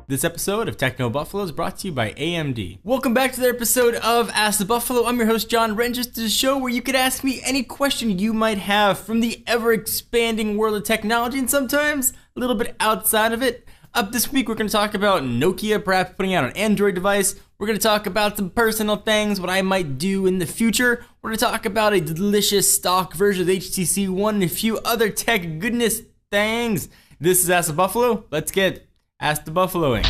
This episode of Techno Buffalo is brought to you by AMD. Welcome back to the episode of Ask the Buffalo. I'm your host, John Wren. This is a show where you could ask me any question you might have from the ever-expanding world of technology and sometimes a little bit outside of it. Up this week, we're going to talk about Nokia perhaps putting out an Android device. We're going to talk about some personal things, what I might do in the future. We're going to talk about a delicious stock version of the HTC One and a few other tech goodness things. This is Ask the Buffalo. Let's get Ask the Buffaloing.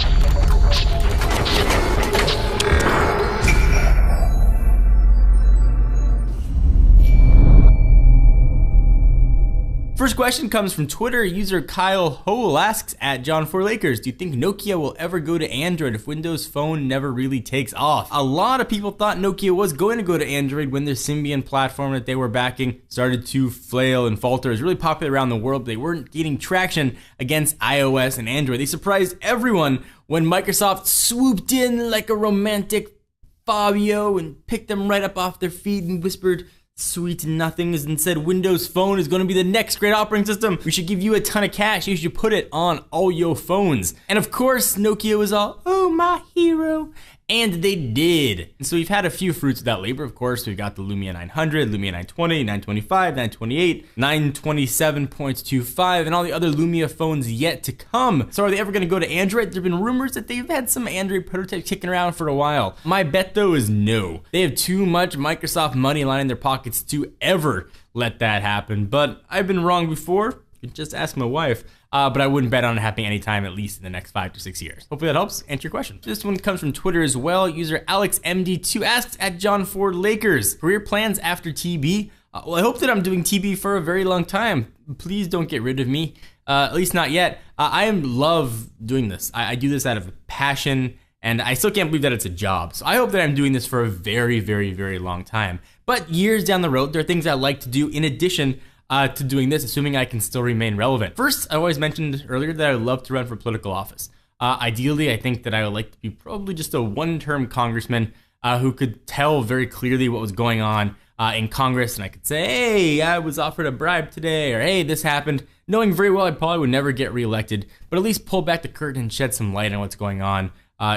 First question comes from Twitter. User Kyle Hole asks, at John4Lakers, do you think Nokia will ever go to Android if Windows Phone never really takes off? A lot of people thought Nokia was going to go to Android when their Symbian platform that they were backing started to flail and falter. It was really popular around the world, but they weren't getting traction against iOS and Android. They surprised everyone when Microsoft swooped in like a romantic Fabio and picked them right up off their feet and whispered sweet nothings and said Windows Phone is going to be the next great operating system. We should give you a ton of cash. You should put it on all your phones. And of course, Nokia was all, oh, my hero. And they did. And so we've had a few fruits of that labor. Of course, we've got the Lumia 900, Lumia 920, 925, 928, 927.25, and all the other Lumia phones yet to come. So are they ever going to go to Android? There have been rumors that they've had some Android prototypes kicking around for a while. My bet, though, is no. They have too much Microsoft money lying in their pockets to ever let that happen. But I've been wrong before. You can just ask my wife. But I wouldn't bet on it happening anytime, at least in the next 5 to 6 years. Hopefully that helps answer your question. This one comes from Twitter as well. User AlexMD2 asks, at John4Lakers, career plans after TB? Well, I hope that I'm doing TB for a very long time. Please don't get rid of me, at least not yet. I love doing this. I do this out of passion, and I still can't believe that it's a job. So I hope that I'm doing this for a very, very, very long time. But years down the road, there are things I like to do in addition to doing this, assuming I can still remain relevant. First, I always mentioned earlier that I would love to run for political office. Ideally, I think that I would like to be probably just a one-term congressman who could tell very clearly what was going on in Congress, and I could say, hey, I was offered a bribe today, or hey, this happened, knowing very well I probably would never get reelected, but at least pull back the curtain and shed some light on what's going on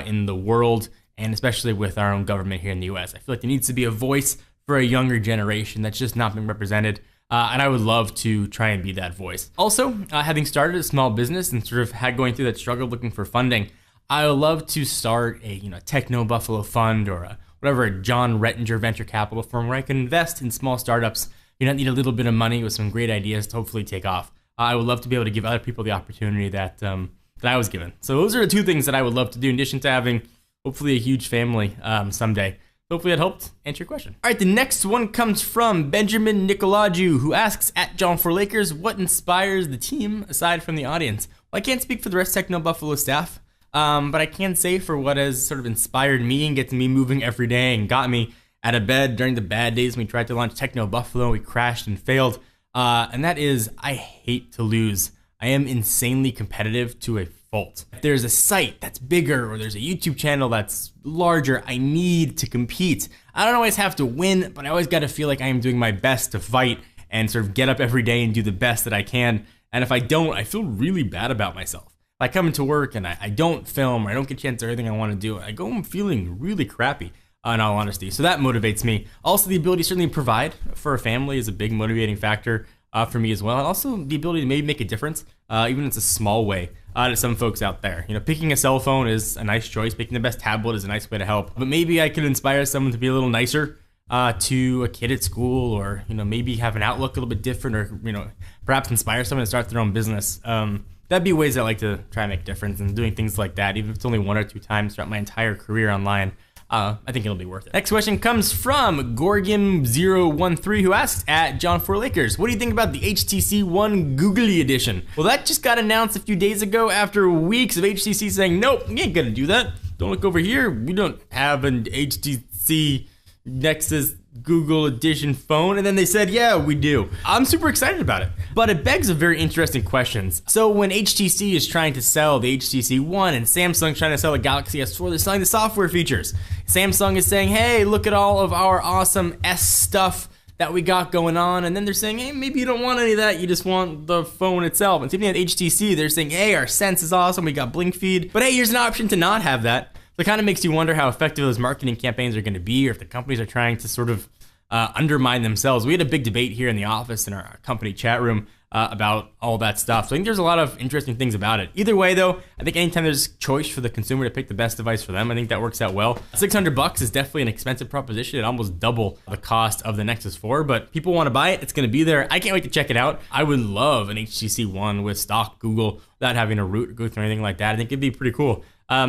in the world, and especially with our own government here in the US. I feel like there needs to be a voice for a younger generation that's just not been represented. And I would love to try and be that voice. Also, having started a small business and sort of going through that struggle looking for funding, I would love to start a Techno Buffalo fund or a John Rettinger venture capital firm where I can invest in small startups. Need a little bit of money with some great ideas to hopefully take off. I would love to be able to give other people the opportunity that I was given. So those are the two things that I would love to do in addition to having hopefully a huge family someday. Hopefully that helped answer your question. All right, the next one comes from Benjamin Nicolaju, who asks, at John4Lakers, what inspires the team aside from the audience? Well, I can't speak for the rest of Techno Buffalo staff, but I can say for what has sort of inspired me and gets me moving every day and got me out of bed during the bad days when we tried to launch Techno Buffalo, we crashed and failed, and that is, I hate to lose. I am insanely competitive to a fault. If there's a site that's bigger or there's a YouTube channel that's larger, I need to compete. I don't always have to win, but I always got to feel like I am doing my best to fight and sort of get up every day and do the best that I can. And if I don't, I feel really bad about myself. If I come into work and I don't film or I don't get a chance to do everything I want to do, I go home feeling really crappy, in all honesty. So that motivates me. Also, the ability to certainly provide for a family is a big motivating factor for me as well. And also the ability to maybe make a difference, even if it's a small way, to some folks out there. Picking a cell phone is a nice choice. Picking the best tablet is a nice way to help. But maybe I could inspire someone to be a little nicer to a kid at school, or maybe have an outlook a little bit different, or perhaps inspire someone to start their own business. That'd be ways I like to try and make a difference, and doing things like that, even if it's only 1 or 2 times throughout my entire career online. I think it'll be worth it. Next question comes from Gorgim013, who asks, at John4Lakers, what do you think about the HTC One Googly Edition? Well, that just got announced a few days ago after weeks of HTC saying, nope, you ain't gonna do that. Don't look over here. We don't have an HTC Nexus Google Edition phone. And then they said, yeah, we do. I'm super excited about it. But it begs a very interesting questions. So when HTC is trying to sell the HTC One and Samsung's trying to sell the Galaxy S4, they're selling the software features. Samsung is saying, hey, look at all of our awesome S stuff that we got going on, and then they're saying, hey, maybe you don't want any of that, you just want the phone itself. And same thing with HTC, they're saying, hey, our Sense is awesome, we got blink feed, but hey, here's an option to not have that. So it kind of makes you wonder how effective those marketing campaigns are going to be, or if the companies are trying to sort of undermine themselves. We had a big debate here in the office in our company chat room about all that stuff. So I think there's a lot of interesting things about it. Either way though, I think anytime there's choice for the consumer to pick the best device for them, I think that works out well. $600 is definitely an expensive proposition. It almost double the cost of the Nexus 4, but people want to buy it. It's going to be there. I can't wait to check it out. I would love an HTC One with stock Google without having a root or anything like that. I think it'd be pretty cool.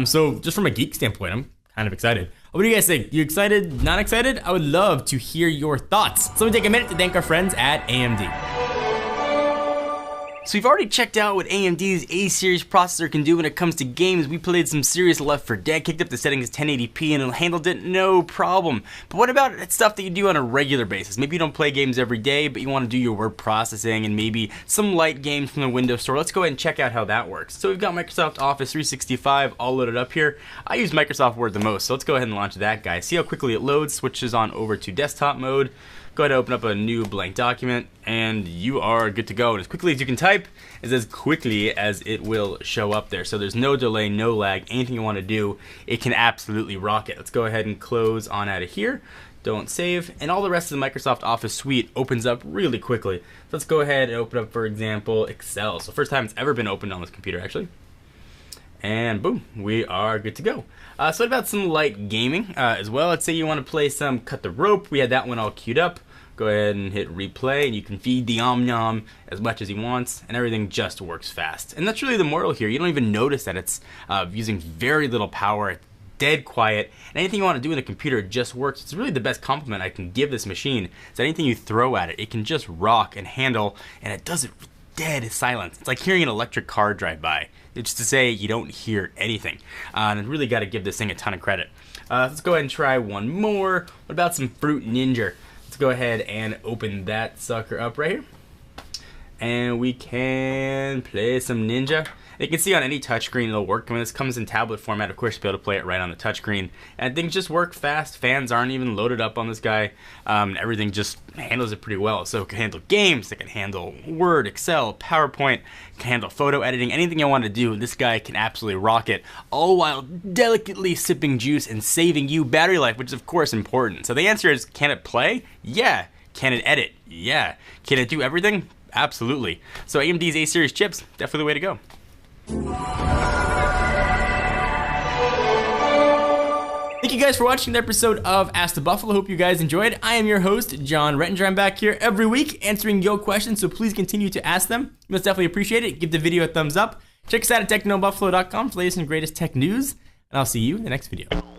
So just from a geek standpoint, I'm kind of excited. What do you guys think? You excited? Not excited? I would love to hear your thoughts. So let me take a minute to thank our friends at AMD. So we've already checked out what AMD's A-series processor can do when it comes to games. We played some serious Left 4 Dead, kicked up the settings 1080p, and it handled it no problem. But what about stuff that you do on a regular basis? Maybe you don't play games every day, but you want to do your word processing and maybe some light games from the Windows Store. Let's go ahead and check out how that works. So we've got Microsoft Office 365 all loaded up here. I use Microsoft Word the most, so let's go ahead and launch that guy. See how quickly it loads, switches on over to desktop mode. Go ahead and open up a new blank document, and you are good to go. And as quickly as you can type is as quickly as it will show up there. So there's no delay, no lag, anything you want to do, it can absolutely rock it. Let's go ahead and close on out of here. Don't save, and all the rest of the Microsoft Office suite opens up really quickly. So let's go ahead and open up, for example, Excel. So first time it's ever been opened on this computer, actually. And boom, we are good to go. So what about some light gaming as well? Let's say you want to play some Cut the Rope. We had that one all queued up. Go ahead and hit replay, and you can feed the Om-Nom as much as he wants, and everything just works fast. And that's really the moral here. You don't even notice that it's using very little power, it's dead quiet, and anything you want to do in the computer just works. It's really the best compliment I can give this machine, is that anything you throw at it, it can just rock and handle, and it does it with dead silence. It's like hearing an electric car drive by. It's just to say you don't hear anything. And I really got to give this thing a ton of credit. Let's go ahead and try one more. What about some Fruit Ninja? Let's go ahead and open that sucker up right here. And we can play some Ninja. You can see on any touchscreen it'll work. I mean, this comes in tablet format, of course, you'll be able to play it right on the touchscreen. And things just work fast. Fans aren't even loaded up on this guy. Everything just handles it pretty well. So it can handle games, it can handle Word, Excel, PowerPoint, it can handle photo editing, anything you want to do, this guy can absolutely rock it, all while delicately sipping juice and saving you battery life, which is of course important. So the answer is, can it play? Yeah. Can it edit? Yeah. Can it do everything? Absolutely. So AMD's A-series chips, definitely the way to go. Thank you guys for watching the episode of Ask the Buffalo. Hope you guys enjoyed. I am your host, John Rettinger. I'm back here every week answering your questions, so please continue to ask them. We most definitely appreciate it. Give the video a thumbs up. Check us out at technobuffalo.com for the latest and greatest tech news, and I'll see you in the next video.